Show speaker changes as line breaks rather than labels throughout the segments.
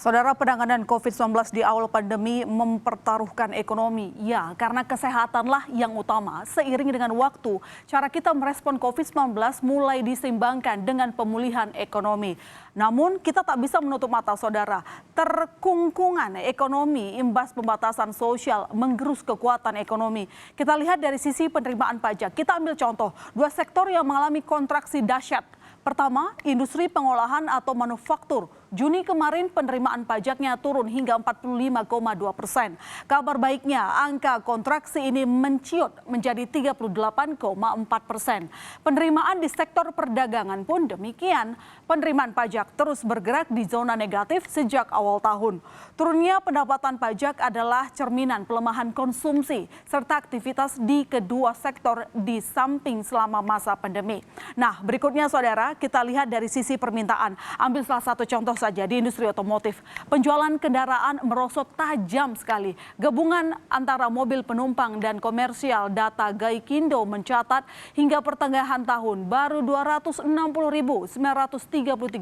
Saudara, penanganan COVID-19 di awal pandemi mempertaruhkan ekonomi. Ya, karena kesehatanlah yang utama. Seiring dengan waktu, cara kita merespon COVID-19 mulai diseimbangkan dengan pemulihan ekonomi. Namun, kita tak bisa menutup mata, saudara. Terkungkungan ekonomi imbas pembatasan sosial menggerus kekuatan ekonomi. Kita lihat dari sisi penerimaan pajak. Kita ambil contoh, dua sektor yang mengalami kontraksi dahsyat. Pertama, industri pengolahan atau manufaktur. Juni kemarin penerimaan pajaknya turun hingga 45,2%. Kabar baiknya, angka kontraksi ini menciut menjadi 38,4%. Penerimaan di sektor perdagangan pun demikian. Penerimaan pajak terus bergerak di zona negatif sejak awal tahun. Turunnya pendapatan pajak adalah cerminan pelemahan konsumsi serta aktivitas di kedua sektor di samping selama masa pandemi. Nah, berikutnya saudara, kita lihat dari sisi permintaan. Ambil salah satu contoh saja di industri otomotif. Penjualan kendaraan merosot tajam sekali. Gabungan antara mobil penumpang dan komersial data Gaikindo mencatat hingga pertengahan tahun baru 260.933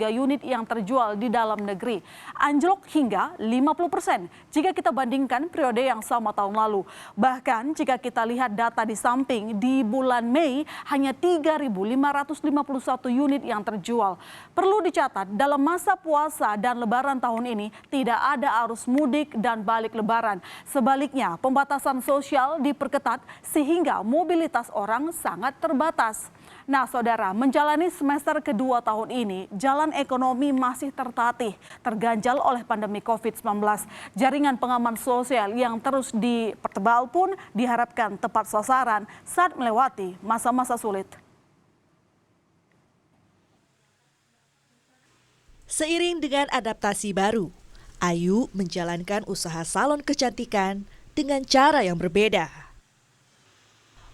unit yang terjual di dalam negeri. Anjlok hingga 50% jika kita bandingkan periode yang sama tahun lalu. Bahkan jika kita lihat data di samping, di bulan Mei hanya 3.551 unit yang terjual. Perlu dicatat, dalam masa puasa dan lebaran tahun ini tidak ada arus mudik dan balik lebaran. Sebaliknya, pembatasan sosial diperketat sehingga mobilitas orang sangat terbatas. Nah, saudara, menjalani semester kedua tahun ini, jalan ekonomi masih tertatih, terganjal oleh pandemi COVID-19. Jaringan pengaman sosial yang terus dipertebal pun diharapkan tepat sasaran saat melewati masa-masa sulit.
Seiring dengan adaptasi baru, Ayu menjalankan usaha salon kecantikan dengan cara yang berbeda.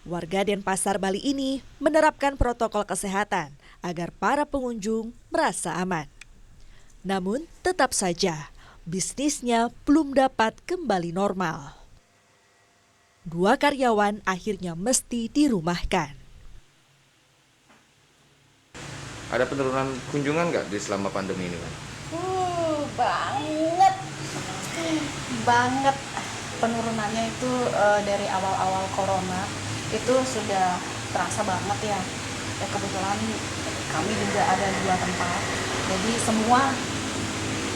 Warga Denpasar, Bali ini menerapkan protokol kesehatan agar para pengunjung merasa aman. Namun tetap saja bisnisnya belum dapat kembali normal. Dua karyawan akhirnya mesti dirumahkan.
Ada penurunan kunjungan nggak di selama pandemi ini, Pak?
Banget. Penurunannya itu dari awal-awal corona itu sudah terasa banget ya. Kebetulan kami juga ada 2 tempat, jadi semua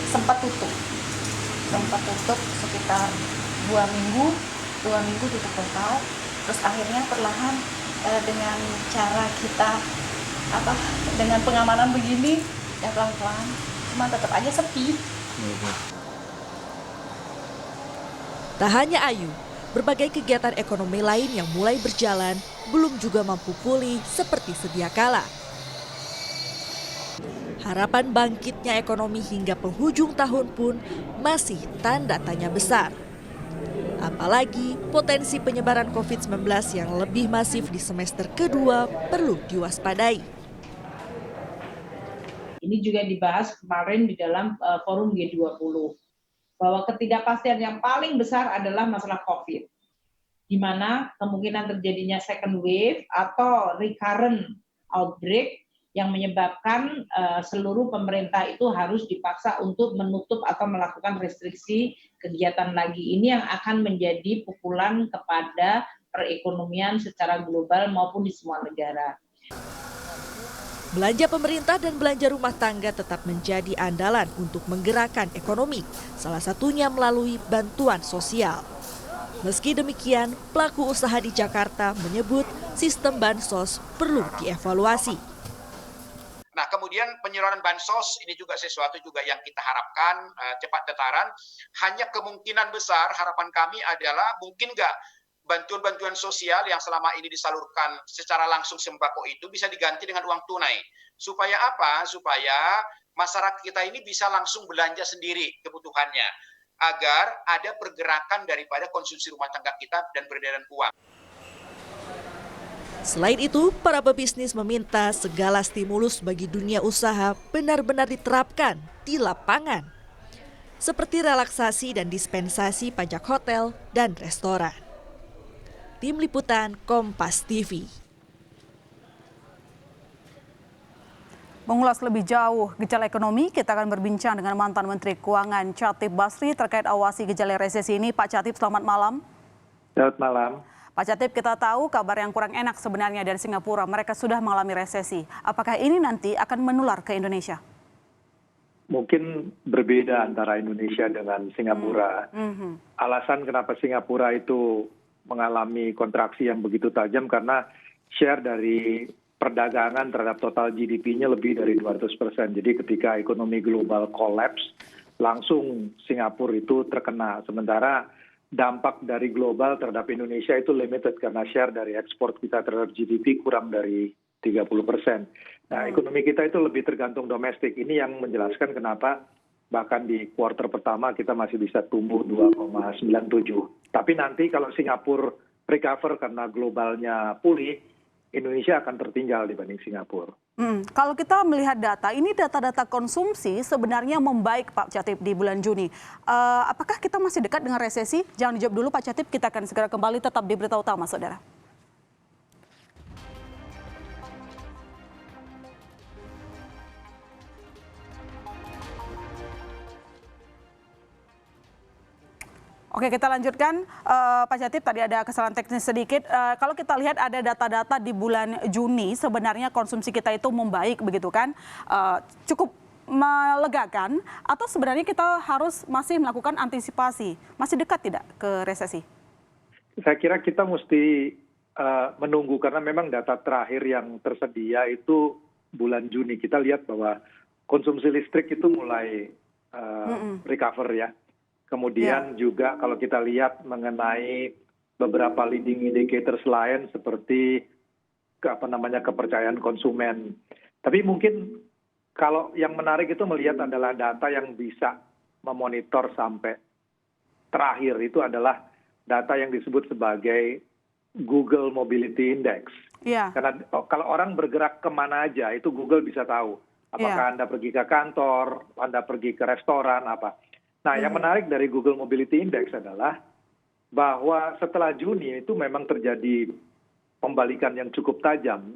sempat tutup sekitar 2 minggu tutup total. Terus akhirnya perlahan dengan cara kita dengan pengamanan begini ya pelan-pelan, cuma tetap aja sepi.
Tak hanya Ayu, berbagai kegiatan ekonomi lain yang mulai berjalan belum juga mampu pulih seperti sedia kala. Harapan bangkitnya ekonomi hingga penghujung tahun pun masih tanda tanya besar. Apalagi potensi penyebaran COVID-19 yang lebih masif di semester kedua perlu diwaspadai.
Ini juga dibahas kemarin di dalam forum G20, bahwa ketidakpastian yang paling besar adalah masalah COVID, di mana kemungkinan terjadinya second wave atau recurrent outbreak yang menyebabkan seluruh pemerintah itu harus dipaksa untuk menutup atau melakukan restriksi kegiatan lagi. Ini yang akan menjadi pukulan kepada perekonomian secara global maupun di semua negara.
Belanja pemerintah dan belanja rumah tangga tetap menjadi andalan untuk menggerakkan ekonomi, salah satunya melalui bantuan sosial. Meski demikian, pelaku usaha di Jakarta menyebut sistem bansos perlu dievaluasi.
Nah, kemudian penyaluran bansos ini juga sesuatu juga yang kita harapkan cepat tetaran. Hanya kemungkinan besar harapan kami adalah mungkin nggak bantuan-bantuan sosial yang selama ini disalurkan secara langsung sembako itu bisa diganti dengan uang tunai. Supaya apa? Supaya masyarakat kita ini bisa langsung belanja sendiri kebutuhannya. Agar ada pergerakan daripada konsumsi rumah tangga kita dan peredaran uang.
Selain itu, para pebisnis meminta segala stimulus bagi dunia usaha benar-benar diterapkan di lapangan. Seperti relaksasi dan dispensasi pajak hotel dan restoran. Tim Liputan Kompas TV.
Mengulas lebih jauh gejala ekonomi, kita akan berbincang dengan mantan Menteri Keuangan Chatib Basri terkait awasi gejala resesi ini. Pak Chatib, selamat malam.
Selamat malam.
Pak Chatib, kita tahu kabar yang kurang enak sebenarnya dari Singapura. Mereka sudah mengalami resesi. Apakah ini nanti akan menular ke Indonesia?
Mungkin berbeda antara Indonesia dengan Singapura. Alasan kenapa Singapura itu mengalami kontraksi yang begitu tajam karena share dari perdagangan terhadap total GDP-nya lebih dari 200%. Jadi ketika ekonomi global collapse, langsung Singapura itu terkena. Sementara dampak dari global terhadap Indonesia itu limited karena share dari ekspor kita terhadap GDP kurang dari 30%. Nah, ekonomi kita itu lebih tergantung domestik. Ini yang menjelaskan kenapa bahkan di kuartal pertama kita masih bisa tumbuh 2,97. Tapi nanti kalau Singapura recover karena globalnya pulih, Indonesia akan tertinggal dibanding Singapura.
Kalau kita melihat data, ini data-data konsumsi sebenarnya membaik Pak Chatib di bulan Juni. Apakah kita masih dekat dengan resesi? Jangan dijawab dulu Pak Chatib, kita akan segera kembali tetap di Berita Utama, Saudara. Oke, kita lanjutkan. Pak Chatib, tadi ada kesalahan teknis sedikit. Kalau kita lihat ada data-data di bulan Juni, sebenarnya konsumsi kita itu membaik, begitu kan? Cukup melegakan, atau sebenarnya kita harus masih melakukan antisipasi? Masih dekat tidak ke resesi?
Saya kira kita mesti menunggu, karena memang data terakhir yang tersedia itu bulan Juni. Kita lihat bahwa konsumsi listrik itu mulai recover ya. Kemudian juga kalau kita lihat mengenai beberapa leading indicators lain seperti kepercayaan konsumen. Tapi mungkin kalau yang menarik itu melihat adalah data yang bisa memonitor sampai terakhir itu adalah data yang disebut sebagai Google Mobility Index. Karena kalau orang bergerak kemana aja itu Google bisa tahu. Apakah Anda pergi ke kantor, Anda pergi ke restoran, apa. Nah, yang menarik dari Google Mobility Index adalah bahwa setelah Juni itu memang terjadi pembalikan yang cukup tajam,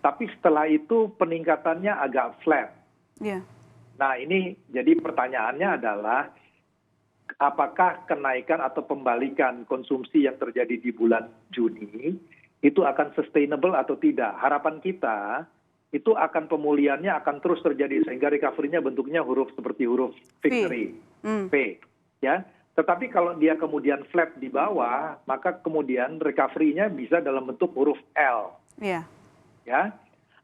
tapi setelah itu peningkatannya agak flat. Nah, ini jadi pertanyaannya adalah apakah kenaikan atau pembalikan konsumsi yang terjadi di bulan Juni itu akan sustainable atau tidak? Harapan kita itu akan pemulihannya akan terus terjadi sehingga recovery-nya bentuknya seperti huruf victory, P, ya. Tetapi kalau dia kemudian flat di bawah, maka kemudian recovery-nya bisa dalam bentuk huruf L, ya,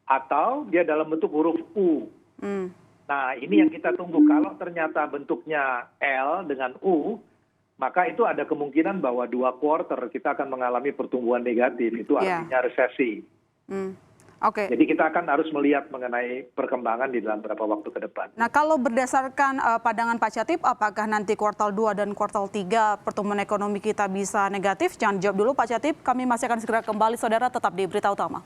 atau dia dalam bentuk huruf U. Nah, ini yang kita tunggu. Kalau ternyata bentuknya L dengan U, maka itu ada kemungkinan bahwa 2 kuartal kita akan mengalami pertumbuhan negatif. Itu artinya resesi. Jadi kita akan harus melihat mengenai perkembangan di dalam beberapa waktu ke depan.
Nah, kalau berdasarkan pandangan Pak Chatib, apakah nanti kuartal 2 dan kuartal 3 pertumbuhan ekonomi kita bisa negatif? Jangan jawab dulu Pak Chatib, kami masih akan segera kembali, Saudara, tetap di Berita Utama.